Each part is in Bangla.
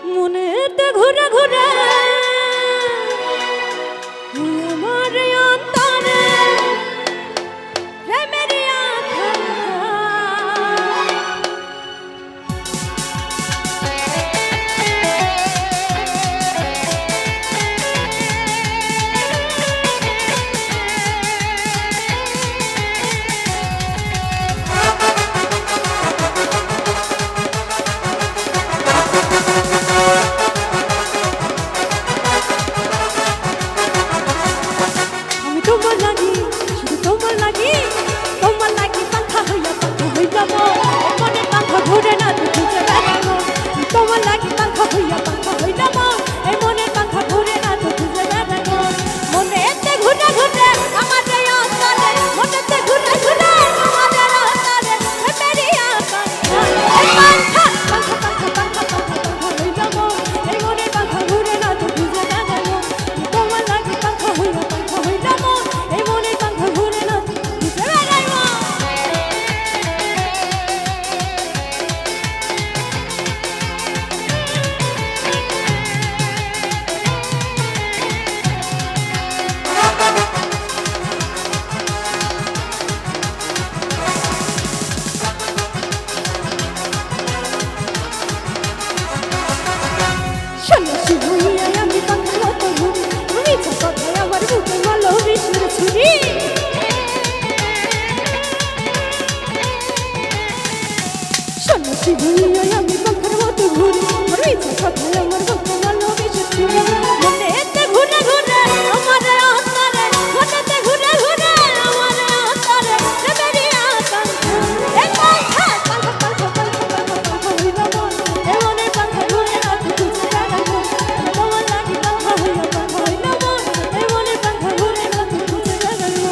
মনেতে ঘুরে ঘুরে আমার অন্তরে প্রেমের আমি পাখার মতো ঘুরি আমার ইচ্ছা কথায় আমার ভক্ত ভালোবেসে ছুরি মনেতে ঘুরে ঘুরে আমার অন্তরে মনেতে ঘুরে ঘুরে আমার অন্তরে প্রেমের আকাঙ্ক্ষা এ পাখা পাখা পাখা পাখা পাখা হইল মন এ মনের পাখা ঘুরে না তুই জানাবো তোমার লাগি পাখা হইল মন এ মনের পাখা ঘুরে না তুই জানাবো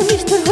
নিষ্ঠুর